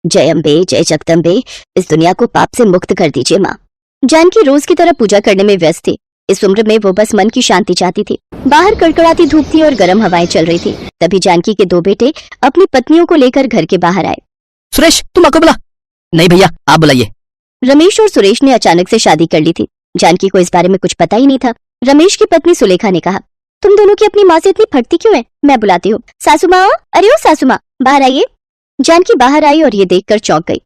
जय अम्बे जय जगदम्बे, इस दुनिया को पाप से मुक्त कर दीजिए माँ। जानकी रोज की तरह पूजा करने में व्यस्त थी। इस उम्र में वो बस मन की शांति चाहती थी। बाहर कड़कड़ाती धूप थी और गर्म हवाएं चल रही थी। तभी जानकी के दो बेटे अपनी पत्नियों को लेकर घर के बाहर आए। सुरेश, तुम अको बुला। नहीं भैया, आप बुलाइए। रमेश और सुरेश ने अचानक से शादी कर ली थी। जानकी को इस बारे में कुछ पता ही नहीं था। रमेश की पत्नी सुलेखा ने कहा, तुम दोनों की अपनी माँ से इतनी फटती क्यों है? मैं बुलाती हूँ। सासू माँ, अरे ओ सासू माँ, बाहर आइए। जानकी बाहर आई और ये देखकर चौंक गई।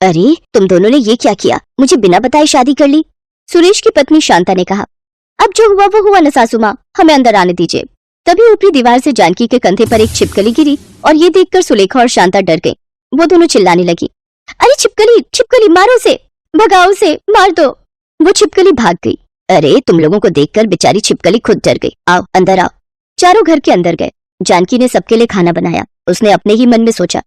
अरे तुम दोनों ने ये क्या किया? मुझे बिना बताए शादी कर ली। सुरेश की पत्नी शांता ने कहा, अब जो हुआ वो हुआ न सासू माँ, हमें अंदर आने दीजिए। तभी ऊपरी दीवार से जानकी के कंधे पर एक छिपकली गिरी और ये देखकर सुलेखा और शांता डर गई। वो दोनों चिल्लाने लगी, अरे छिपकली छिपकली, मारो उसे, भगाओ उसे, मार दो। वो छिपकली भाग गई। अरे तुम लोगों को देखकर बेचारी छिपकली खुद डर गई। आओ अंदर आओ। चारों घर के अंदर गए। जानकी ने सबके लिए खाना बनाया। उसने अपने ही मन में सोचा,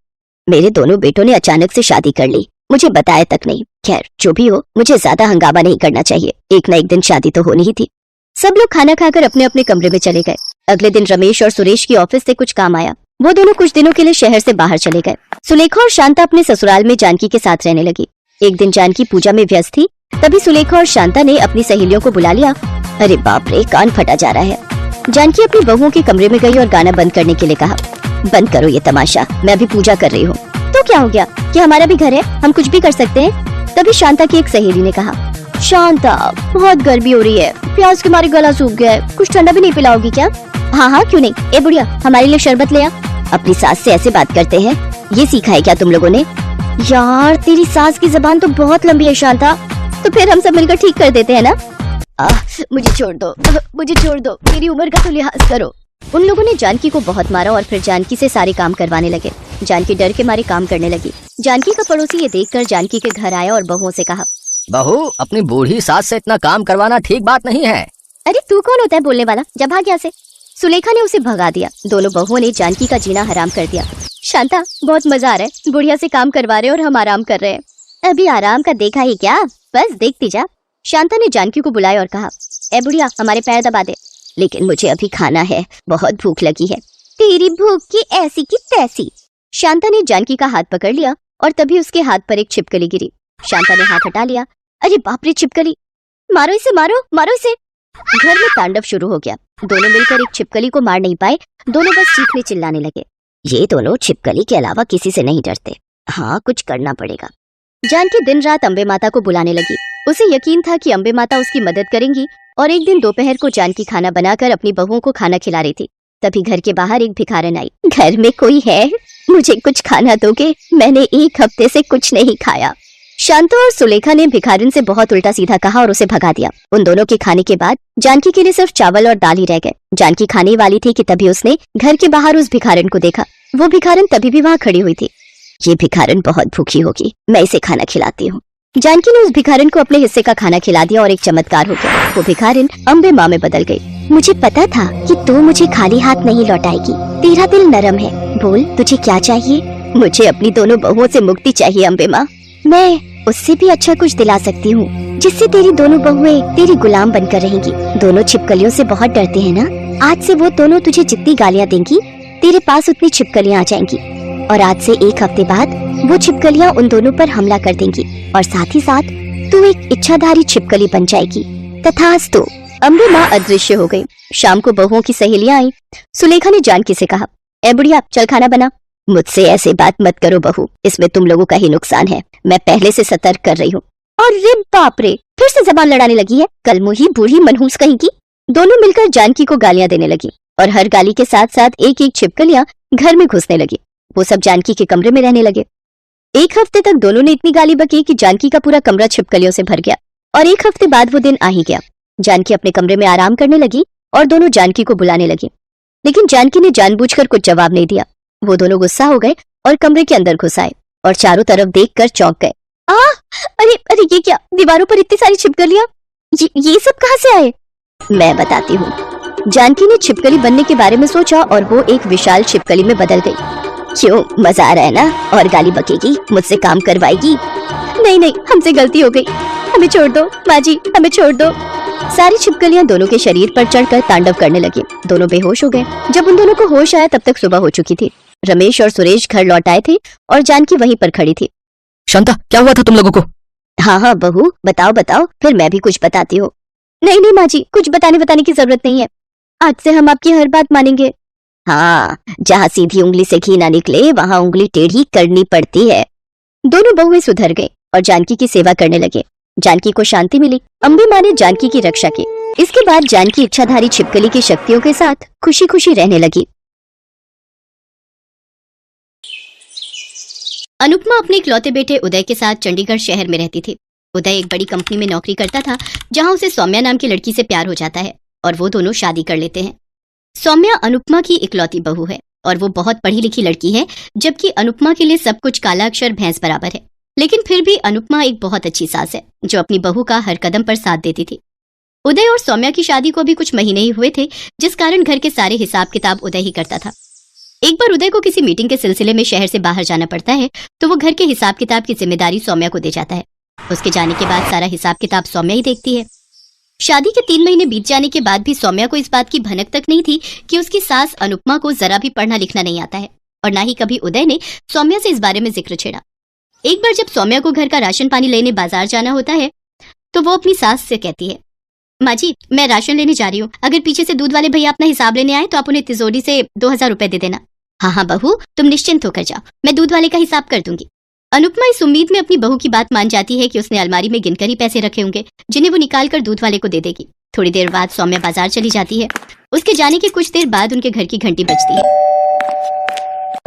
मेरे दोनों बेटों ने अचानक से शादी कर ली, मुझे बताया तक नहीं। खैर जो भी हो, मुझे ज्यादा हंगामा नहीं करना चाहिए। एक न एक दिन शादी तो होनी ही थी। सब लोग खाना खाकर अपने अपने कमरे में चले गए। अगले दिन रमेश और सुरेश की ऑफिस से कुछ काम आया। वो दोनों कुछ दिनों के लिए शहर से बाहर चले गए। सुलेखा और शांता अपने ससुराल में जानकी के साथ रहने लगी। एक दिन जानकी पूजा में व्यस्त थी। तभी सुलेखा और शांता ने अपनी सहेलियों को बुला लिया। अरे बाप रे, कान फटा जा रहा है। जानकी अपनी बहुओं के कमरे में गई और गाना बंद करने के लिए कहा, बंद करो ये तमाशा, मैं अभी पूजा कर रही हूँ। तो क्या हो गया कि हमारा भी घर है, हम कुछ भी कर सकते हैं। तभी शांता की एक सहेली ने कहा, शांता बहुत गर्मी हो रही है, प्यास के मारे गला सूख गया है, कुछ ठंडा भी नहीं पिलाओगी क्या? हाँ हाँ क्यों नहीं। ए बुढ़िया, हमारे लिए शरबत ले आ। अपनी सास से ऐसे बात करते हैं, ये सीखा है क्या तुम लोगों ने? यार तेरी सास की जबान तो बहुत लंबी है शांता, तो फिर हम सब मिलकर ठीक कर देते हैं ना। मुझे छोड़ दो, मुझे छोड़ दो, मेरी उम्र का तो लिहाज करो। उन लोगों ने जानकी को बहुत मारा और फिर जानकी से सारे काम करवाने लगे। जानकी डर के मारे काम करने लगी। जानकी का पड़ोसी ये देखकर जानकी के घर आया और बहुओं से कहा, बहू, अपनी बूढ़ी सास से इतना काम करवाना ठीक बात नहीं है। अरे तू कौन होता है बोलने वाला, जा भाग यहाँ से। सुलेखा ने उसे भगा दिया। दोनों बहुओं ने जानकी का जीना हराम कर दिया। शांता बहुत मजा आ रहा है, बुढ़िया से काम करवा रहे और हम आराम कर रहे हैं। अभी आराम का देखा ही क्या, बस देखती जा। शांता ने जानकी को बुलाया और कहा, ए बुढ़िया हमारे पैर दबा दे। लेकिन मुझे अभी खाना है, बहुत भूख लगी है। तेरी भूख की ऐसी की तैसी। शांता ने जानकी का हाथ पकड़ लिया और तभी उसके हाथ पर एक छिपकली गिरी। शांता ने हाथ हटा लिया। अरे बाप रे छिपकली, मारो इसे, मारो मारो इसे। घर में तांडव शुरू हो गया। दोनों मिलकर एक छिपकली को मार नहीं पाए। दोनों बस चीखने चिल्लाने लगे। ये दोनों छिपकली के अलावा किसी से नहीं डरते। हाँ कुछ करना पड़ेगा। जानकी दिन रात अम्बे माता को बुलाने लगी। उसे यकीन था कि अम्बे माता उसकी मदद करेंगी। और एक दिन दोपहर को जानकी खाना बनाकर अपनी बहुओं को खाना खिला रही थी। तभी घर के बाहर एक भिखारन आई। घर में कोई है? मुझे कुछ खाना दोगे? मैंने एक हफ्ते से कुछ नहीं खाया। शांता और सुलेखा ने भिखारन से बहुत उल्टा सीधा कहा और उसे भगा दिया। उन दोनों के खाने के बाद जानकी के लिए सिर्फ चावल और दाल ही रह गए। जानकी खाने वाली थी कि तभी उसने घर के बाहर उस भिखारन को देखा। वो भिखारन तभी भी वहाँ खड़ी हुई थी। ये भिखारन बहुत भूखी होगी, मैं इसे खाना खिलाती हूँ। जानकी ने उस भिखारन को अपने हिस्से का खाना खिला दिया और एक चमत्कार हो गया। वो भिखारन अम्बे माँ में बदल गई। मुझे पता था कि तू मुझे खाली हाथ नहीं लौटाएगी। तेरा दिल नरम है, बोल तुझे क्या चाहिए? मुझे अपनी दोनों बहुओं से मुक्ति चाहिए अम्बे माँ। मैं उससे भी अच्छा कुछ दिला सकती हूँ, जिससे तेरी दोनों बहुएं तेरी गुलाम बनकर रहेंगी। दोनों छिपकलियों से बहुत डरते हैं ना। आज से वो दोनों तुझे जितनी गालियाँ देंगी, तेरे पास उतनी छिपकलियाँ आ जाएंगी। और आज से एक हफ्ते बाद वो छिपकलियाँ उन दोनों पर हमला कर देंगी और साथ ही साथ तू एक इच्छाधारी छिपकली बन जाएगी। तथास्तु। अम्बे माँ अदृश्य हो गई। शाम को बहुओं की सहेलियाँ आई। सुलेखा ने जानकी से कहा, ए बुढ़िया चल खाना बना। मुझसे ऐसे बात मत करो बहू, इसमें तुम लोगों का ही नुकसान है। मैं पहले से सतर्क कर रही हूँ। अरे बाप रे, फिर से जबान लड़ाने लगी है, कलमुही बूढ़ी मनहूस कहीं की। दोनों मिलकर जानकी को गालियां देने लगी और हर गाली के साथ साथ एक एक छिपकलियां घर में घुसने लगी। वो सब जानकी के कमरे में रहने लगे। एक हफ्ते तक दोनों ने इतनी गाली बकी कि जानकी का पूरा कमरा छिपकलियों से भर गया। और एक हफ्ते बाद वो दिन आ ही गया। जानकी अपने कमरे में आराम करने लगी और दोनों जानकी को बुलाने लगी। लेकिन जानकी ने जानबूझकर कुछ जवाब नहीं दिया। वो दोनों गुस्सा हो गए और कमरे के अंदर घुस आए और चारों तरफ देखकर चौंक गए। अरे अरे ये क्या, दीवारों पर इतनी सारी छिपकलियां, ये सब कहाँ से आए? मैं बताती हूँ। जानकी ने छिपकली बनने के बारे में सोचा और वो एक विशाल छिपकली में बदल गई। क्यों, मजा आ रहा है ना? और गाली बकेगी, मुझसे काम करवाएगी? नहीं नहीं, हमसे गलती हो गई, हमें छोड़ दो माँ जी, हमें छोड़ दो। सारी छिपकलियां दोनों के शरीर पर चढ़कर तांडव करने लगी। दोनों बेहोश हो गए। जब उन दोनों को होश आया तब तक सुबह हो चुकी थी। रमेश और सुरेश घर लौट आए थे और जानकी वहीं पर खड़ी थी। शांता, क्या हुआ था तुम लोगों को? हाँ हाँ बहू, बताओ बताओ, फिर मैं भी कुछ बताती हूँ। नहीं नहीं माँ जी, कुछ बताने की जरूरत नहीं है। आज से हम आपकी हर बात मानेंगे। हाँ, जहाँ सीधी उंगली से घी ना निकले वहाँ उंगली टेढ़ी करनी पड़ती है। दोनों बहुएं सुधर गईं और जानकी की सेवा करने लगे। जानकी को शांति मिली। अम्बे माँ ने जानकी की रक्षा की। इसके बाद जानकी इच्छाधारी छिपकली की शक्तियों के साथ खुशी खुशी रहने लगी। अनुपमा अपने इकलौते बेटे उदय के साथ चंडीगढ़ शहर में रहती थी। उदय एक बड़ी कंपनी में नौकरी करता था, जहां उसे सौम्या नाम की लड़की से प्यार हो जाता है और वो दोनों शादी कर लेते हैं। सौम्या अनुपमा की इकलौती बहू है और वो बहुत पढ़ी लिखी लड़की है, जबकि अनुपमा के लिए सब कुछ काला अक्षर भैंस बराबर है। लेकिन फिर भी अनुपमा एक बहुत अच्छी सास है, जो अपनी बहू का हर कदम पर साथ देती थी। उदय और सौम्या की शादी को भी कुछ महीने ही हुए थे, जिस कारण घर के सारे हिसाब किताब उदय ही करता था। एक बार उदय को किसी मीटिंग के सिलसिले में शहर से बाहर जाना पड़ता है, तो वो घर के हिसाब किताब की जिम्मेदारी सौम्या को दे जाता है। उसके जाने के बाद सारा हिसाब किताब सौम्या ही देखती है। शादी के 3 महीने बीत जाने के बाद भी सौम्या को इस बात की भनक तक नहीं थी कि उसकी सास अनुपमा को जरा भी पढ़ना लिखना नहीं आता है, और ना ही कभी उदय ने सौम्या से इस बारे में जिक्र छेड़ा। एक बार जब सौम्या को घर का राशन पानी लेने बाजार जाना होता है, तो वो अपनी सास से कहती है, माँ जी, मैं राशन लेने जा रही हूँ, अगर पीछे से दूध वाले भैया अपना हिसाब लेने आए तो आप उन्हें तिजोरी से 2000 रुपए दे देना। हाँ हाँ बहू, तुम निश्चिंत होकर जाओ, मैं दूध वाले का हिसाब कर दूंगी। अनुपमा इस उम्मीद में अपनी बहू की बात मान जाती है कि उसने अलमारी में गिनकर ही पैसे रखे होंगे, जिन्हें वो निकाल कर दूध वाले को दे देगी। थोड़ी देर बाद सौम्या बाजार चली जाती है। उसके जाने के कुछ देर बाद उनके घर की घंटी बजती है।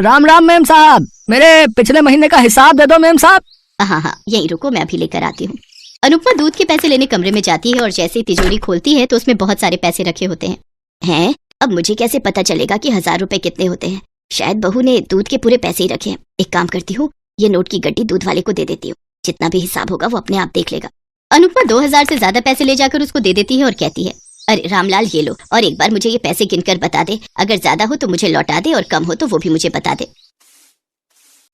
राम राम मेम साहब, मेरे पिछले महीने का हिसाब दे दो मेम साहब। हाँ हाँ, यही रुको, मैं अभी लेकर आती हूँ। अनुपमा दूध के पैसे लेने कमरे में जाती है और जैसे ही तिजोरी खोलती है तो उसमें बहुत सारे पैसे रखे होते हैं। अब मुझे कैसे पता चलेगा कि 1000 रुपए कितने होते हैं? शायद बहू ने दूध के पूरे पैसे ही रखे हैं। एक काम करती हूँ, ये नोट की गड्डी दूध वाले को दे देती हूँ, जितना भी हिसाब होगा वो अपने आप देख लेगा। अनुपमा 2000 से ज्यादा पैसे ले जाकर उसको दे देती है और कहती है, अरे रामलाल ये लो, और एक बार मुझे ये पैसे गिनकर बता दे, अगर ज्यादा हो तो मुझे लौटा दे और कम हो तो वो भी मुझे बता दे।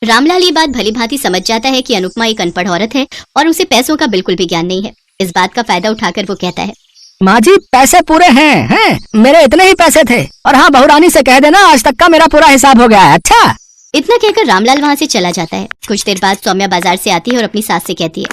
रामलाल ये बात भली भांति समझ जाता है कि अनुपमा एक अनपढ़ औरत है और उसे पैसों का बिल्कुल भी ज्ञान नहीं है। इस बात का फायदा उठाकर वो कहता है, माँ जी पैसे पूरे हैं, मेरे इतने ही पैसे थे, और हाँ बहुरानी से कह देना आज तक का मेरा पूरा हिसाब हो गया है। अच्छा, इतना कहकर रामलाल वहाँ से चला जाता है। कुछ देर बाद सौम्या बाजार से आती है और अपनी सास से कहती है,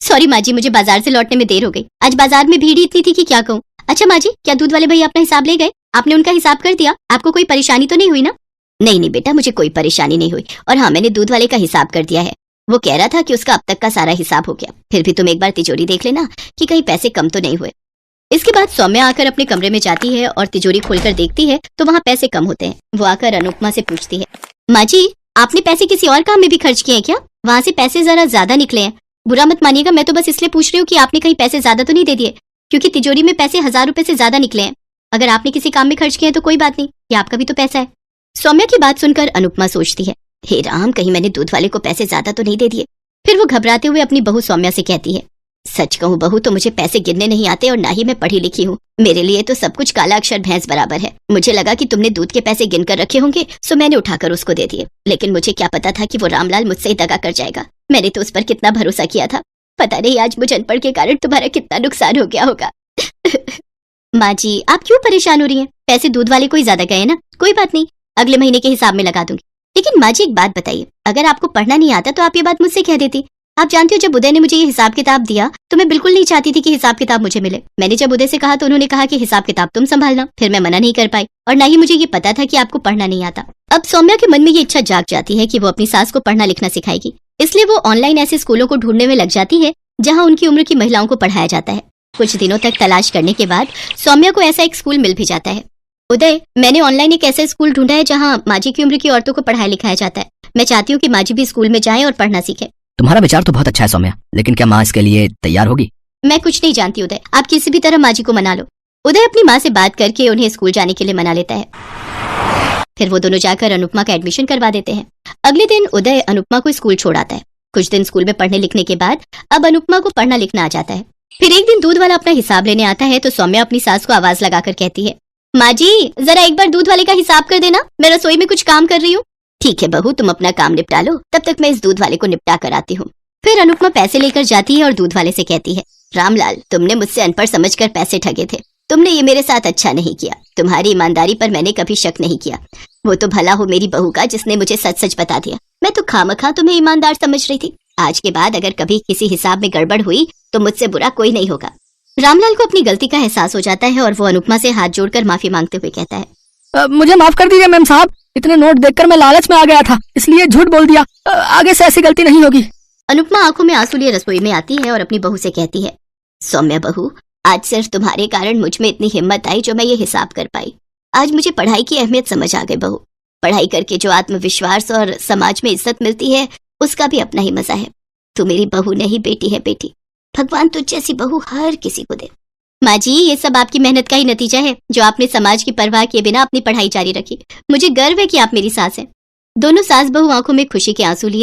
सॉरी माँ जी, मुझे बाजार से लौटने में देर हो गई, आज बाजार में भीड़ इतनी थी कि क्या कहूँ। अच्छा माँ जी, क्या दूध वाले भैया अपना हिसाब ले गए? आपने उनका हिसाब कर दिया? आपको कोई परेशानी तो नहीं हुई ना? नहीं नहीं बेटा, मुझे कोई परेशानी नहीं हुई, और हाँ मैंने दूध वाले का हिसाब कर दिया है। वो कह रहा था कि उसका अब तक का सारा हिसाब हो गया, फिर भी तुम एक बार तिजोरी देख लेना कि कहीं पैसे कम तो नहीं हुए। इसके बाद सौम्या आकर अपने कमरे में जाती है और तिजोरी खोलकर देखती है तो वहाँ पैसे कम होते हैं। वो आकर अनुपमा से पूछती है, माँ जी आपने पैसे किसी और काम में भी खर्च किए हैं क्या? वहाँ से पैसे जरा ज्यादा निकले हैं। बुरा मत मानिएगा, मैं तो बस इसलिए पूछ रही हूँ कि आपने कहीं पैसे ज्यादा तो नहीं दे दिए, क्योंकि तिजोरी में पैसे 1000 रुपए से ज्यादा निकले हैं। अगर आपने किसी काम में खर्च किए हैं तो कोई बात नहीं, ये आपका भी तो पैसा है। सौम्या की बात सुनकर अनुपमा सोचती है, हे राम, कहीं मैंने दूध वाले को पैसे ज्यादा तो नहीं दे दिए। फिर वो घबराते हुए अपनी बहू सौम्या से कहती है, सच कहूँ बहू तो मुझे पैसे गिनने नहीं आते और ना ही मैं पढ़ी लिखी हूँ। मेरे लिए तो सब कुछ काला अक्षर भैंस बराबर है। मुझे लगा कि तुमने दूध के पैसे गिनकर रखे होंगे, सो मैंने उठाकर उसको दे दिए। लेकिन मुझे क्या पता था कि वो रामलाल मुझसे ही दगा कर जाएगा। मैंने तो उस पर कितना भरोसा किया था। पता नहीं आज मुझे अनपढ़ के कारण तुम्हारा कितना नुकसान हो गया होगा। माँ जी आप क्यों परेशान हो रही हैं? पैसे दूध वाले को ही ज्यादा गए ना, कोई बात नहीं, अगले महीने के हिसाब में लगा दूंगी। लेकिन माँ जी एक बात बताइए, अगर आपको पढ़ना नहीं आता तो आप ये बात मुझसे कह देती। आप जानती हो जब उदय ने मुझे ये हिसाब किताब दिया तो मैं बिल्कुल नहीं चाहती थी कि हिसाब किताब मुझे मिले। मैंने जब उदय से कहा तो उन्होंने कहा कि हिसाब किताब तुम संभालना, फिर मैं मना नहीं कर पाई, और ना ही मुझे ये पता था कि आपको पढ़ना नहीं आता। अब सौम्या के मन में ये इच्छा जाग जाती है कि वो अपनी सास को पढ़ना लिखना सिखाएगी, इसलिए वो ऑनलाइन ऐसे स्कूलों को ढूंढने में लग जाती है जहाँ उनकी उम्र की महिलाओं को पढ़ाया जाता है। कुछ दिनों तक तलाश करने के बाद सौम्या को ऐसा एक स्कूल मिल भी जाता है। उदय, मैंने ऑनलाइन एक ऐसा स्कूल ढूंढा है जहाँ माँ जी की उम्र की औरतों को पढ़ाया लिखाया जाता है। मैं चाहती हूँ कि माँ जी भी स्कूल में जाएं और पढ़ना सीखें। तुम्हारा विचार तो बहुत अच्छा है सौम्या, लेकिन क्या माँ इसके लिए तैयार होगी? मैं कुछ नहीं जानती उदय, आप किसी भी तरह माँ जी को मना लो। उदय अपनी माँ से बात करके उन्हें स्कूल जाने के लिए मना लेता है। फिर वो दोनों जाकर अनुपमा का एडमिशन करवा देते हैं। अगले दिन उदय अनुपमा को स्कूल छोड़ आता है। कुछ दिन स्कूल में पढ़ने लिखने के बाद अब अनुपमा को पढ़ना लिखना आ जाता है। फिर एक दिन दूध वाला अपना हिसाब लेने आता है तो सौम्या अपनी सास को आवाज लगाकर कहती है, माँ जी जरा एक बार दूध वाले का हिसाब कर देना, मैं रसोई में कुछ काम कर रही हूँ। ठीक है बहू, तुम अपना काम निपटा लो, तब तक मैं इस दूध वाले को निपटा कर आती हूँ। फिर अनुपमा पैसे लेकर जाती है और दूध वाले से कहती है, रामलाल तुमने मुझसे अनपढ़ समझकर पैसे ठगे थे, तुमने ये मेरे साथ अच्छा नहीं किया। तुम्हारी ईमानदारी पर मैंने कभी शक नहीं किया। वो तो भला हो मेरी बहू का जिसने मुझे सच सच बता दिया। मैं तो खामखा तुम्हें ईमानदार समझ रही थी। आज के बाद अगर कभी किसी हिसाब में गड़बड़ हुई तो मुझसे बुरा कोई नहीं होगा। रामलाल को अपनी गलती का एहसास हो जाता है और वो अनुपमा से हाथ जोड़कर माफी मांगते हुए कहता है, मुझे माफ कर दीजिए मैम साहब, इतने नोट देखकर मैं लालच में आ गया था, इसलिए झूठ बोल दिया। आगे से ऐसी गलती नहीं होगी। अनुपमा आंखों में आंसू लिए रसोई में आती है और अपनी बहू से कहती है, सौम्या बहू, आज सिर्फ तुम्हारे कारण मुझ में इतनी हिम्मत आई जो मैं ये हिसाब कर पाई। आज मुझे पढ़ाई की अहमियत समझ आ गई बहू। पढ़ाई करके जो आत्मविश्वास और समाज में इज्जत मिलती है उसका भी अपना ही मजा है। तू मेरी बहू नहीं बेटी है बेटी। भगवान तुझ जैसी बहू हर किसी को दे। माँ जी, ये सब आपकी मेहनत का ही नतीजा है जो आपने समाज की परवाह किए बिना अपनी पढ़ाई जारी रखी। मुझे गर्व है कि आप मेरी सास हैं। दोनों सास बहू आंखों में खुशी के आंसू लिए